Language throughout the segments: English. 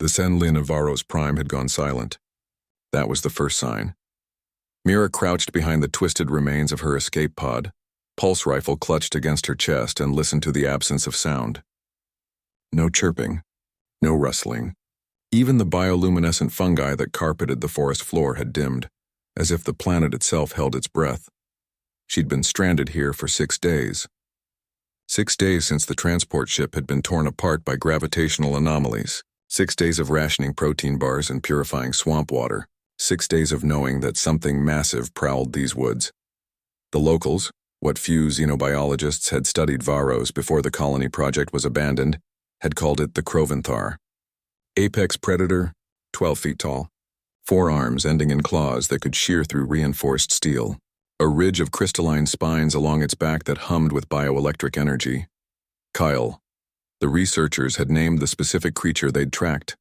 The Senlin of Varro's prime had gone silent. That was the first sign. Mira crouched behind the twisted remains of her escape pod, pulse rifle clutched against her chest, and listened to the absence of sound. No chirping, no rustling. Even the bioluminescent fungi that carpeted the forest floor had dimmed, as if the planet itself held its breath. She'd been stranded here for 6 days. 6 days since the transport ship had been torn apart by gravitational anomalies. 6 days of rationing protein bars and purifying swamp water. 6 days of knowing that something massive prowled these woods. The locals, what few xenobiologists had studied Varros before the colony project was abandoned, had called it the Croventhar. Apex predator, 12 feet tall. 4 arms ending in claws that could shear through reinforced steel. A ridge of crystalline spines along its back that hummed with bioelectric energy. Kyle. The researchers had named the specific creature they'd tracked.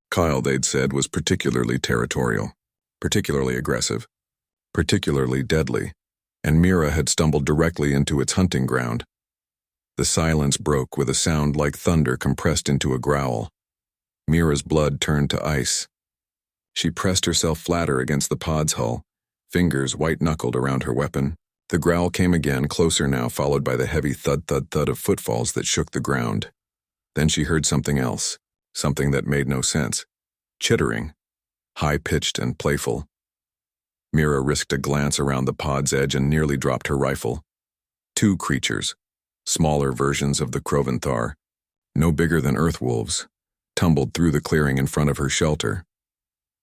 Kyle, they'd said, was particularly territorial, particularly aggressive, particularly deadly, and Mira had stumbled directly into its hunting ground. The silence broke with a sound like thunder compressed into a growl. Mira's blood turned to ice. She pressed herself flatter against the pod's hull, fingers white-knuckled around her weapon. The growl came again, closer now, followed by the heavy thud-thud-thud of footfalls that shook the ground. Then she heard something else, something that made no sense. Chittering, high-pitched and playful. Mira risked a glance around the pod's edge and nearly dropped her rifle. 2 creatures, smaller versions of the Croventhar, no bigger than earth wolves, tumbled through the clearing in front of her shelter.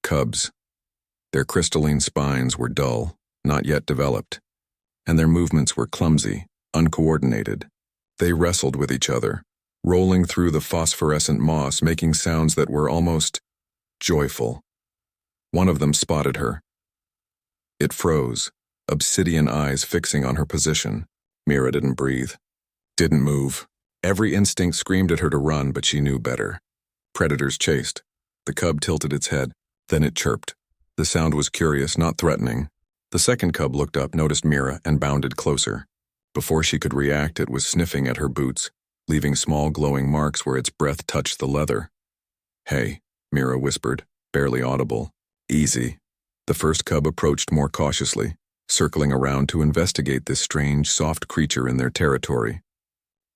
Cubs. Their crystalline spines were dull, not yet developed, and their movements were clumsy, uncoordinated. They wrestled with each other, rolling through the phosphorescent moss, making sounds that were almost joyful. One of them spotted her. It froze, obsidian eyes fixing on her position. Mira didn't breathe, didn't move. Every instinct screamed at her to run, but she knew better. Predators chased. The cub tilted its head. Then it chirped. The sound was curious, not threatening. The second cub looked up, noticed Mira, and bounded closer. Before she could react, it was sniffing at her boots, leaving small glowing marks where its breath touched the leather. "Hey," Mira whispered, barely audible. "Easy." The first cub approached more cautiously, circling around to investigate this strange, soft creature in their territory.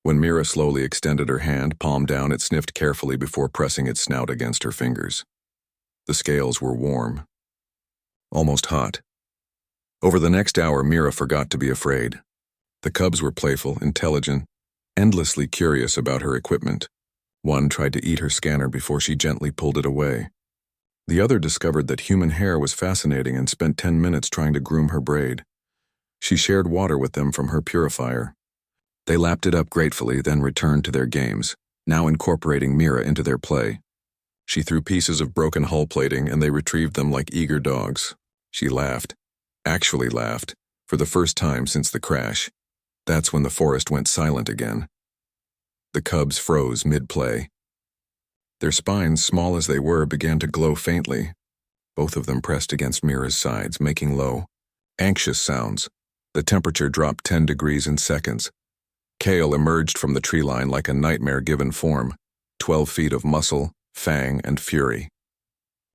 When Mira slowly extended her hand, palm down, it sniffed carefully before pressing its snout against her fingers. The scales were warm, almost hot. Over the next hour, Mira forgot to be afraid. The cubs were playful, intelligent, endlessly curious about her equipment. One tried to eat her scanner before she gently pulled it away. The other discovered that human hair was fascinating and spent 10 minutes trying to groom her braid. She shared water with them from her purifier. They lapped it up gratefully, then returned to their games, now incorporating Mira into their play. She threw pieces of broken hull plating, and they retrieved them like eager dogs. She laughed, actually laughed, for the first time since the crash. That's when the forest went silent again. The cubs froze mid-play. Their spines, small as they were, began to glow faintly. Both of them pressed against Mira's sides, making low, anxious sounds. The temperature dropped 10 degrees in seconds. Kale emerged from the tree line like a nightmare-given form, 12 feet of muscle, fang, and fury.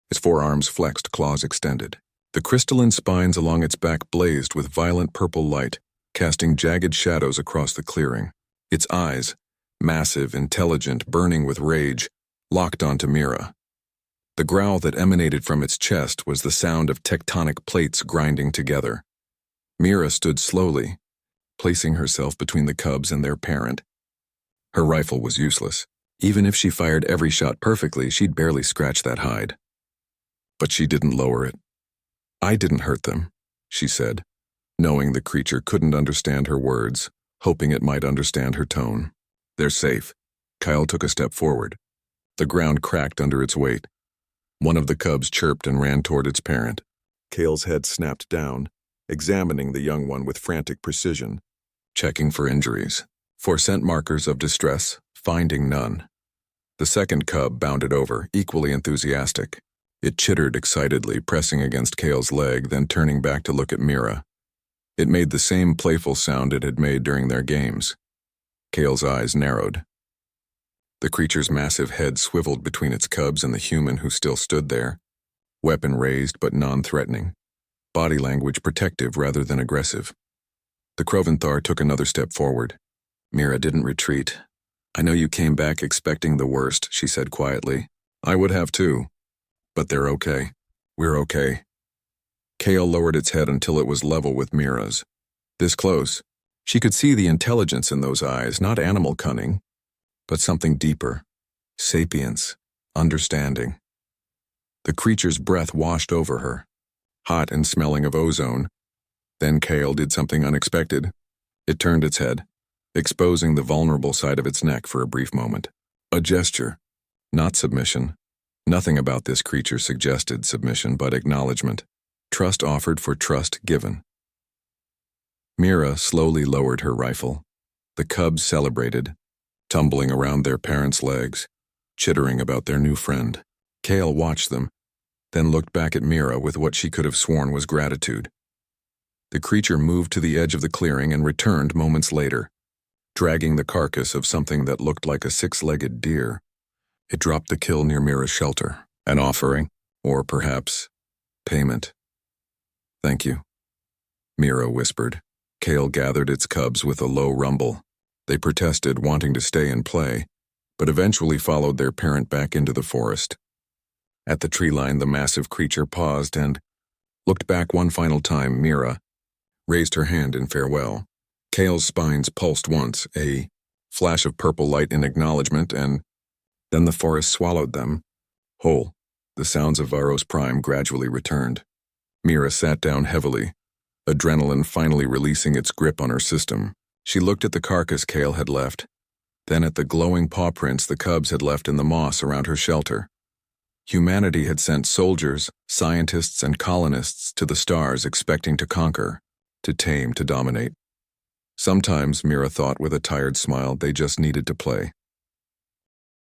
Its forearms flexed, claws extended. The crystalline spines along its back blazed with violent purple light, casting jagged shadows across the clearing. Its eyes, massive, intelligent, burning with rage, locked onto Mira. The growl that emanated from its chest was the sound of tectonic plates grinding together. Mira stood slowly, placing herself between the cubs and their parent. Her rifle was useless. Even if she fired every shot perfectly, she'd barely scratch that hide. But she didn't lower it. "I didn't hurt them," she said, knowing the creature couldn't understand her words, hoping it might understand her tone. "They're safe." Kyle took a step forward. The ground cracked under its weight. One of the cubs chirped and ran toward its parent. Kale's head snapped down, examining the young one with frantic precision, checking for injuries, for scent markers of distress, finding none. The second cub bounded over, equally enthusiastic. It chittered excitedly, pressing against Kale's leg, then turning back to look at Mira. It made the same playful sound it had made during their games. Kale's eyes narrowed. The creature's massive head swiveled between its cubs and the human who still stood there, weapon raised but non-threatening, body language protective rather than aggressive. The Croventhar took another step forward. Mira didn't retreat. "I know you came back expecting the worst," she said quietly. "I would have too. But they're okay. We're okay." Kale lowered its head until it was level with Mira's. This close, she could see the intelligence in those eyes, not animal cunning, but something deeper. Sapience, understanding. The creature's breath washed over her, hot and smelling of ozone. Then Kale did something unexpected. It turned its head, exposing the vulnerable side of its neck for a brief moment. A gesture, not submission. Nothing about this creature suggested submission, but acknowledgement. Trust offered for trust given. Mira slowly lowered her rifle. The cubs celebrated, tumbling around their parents' legs, chittering about their new friend. Kale watched them, then looked back at Mira with what she could have sworn was gratitude. The creature moved to the edge of the clearing and returned moments later, dragging the carcass of something that looked like a six-legged deer. It dropped the kill near Mira's shelter, an offering, or perhaps payment. "Thank you," Mira whispered. Kale gathered its cubs with a low rumble. They protested, wanting to stay and play, but eventually followed their parent back into the forest. At the tree line, the massive creature paused and looked back one final time. Mira raised her hand in farewell. Kale's spines pulsed once, a flash of purple light in acknowledgement, and then the forest swallowed them whole. The sounds of Varos Prime gradually returned. Mira sat down heavily, adrenaline finally releasing its grip on her system. She looked at the carcass Kale had left, then at the glowing paw prints the cubs had left in the moss around her shelter. Humanity had sent soldiers, scientists, and colonists to the stars expecting to conquer, to tame, to dominate. Sometimes, Mira thought with a tired smile, they just needed to play.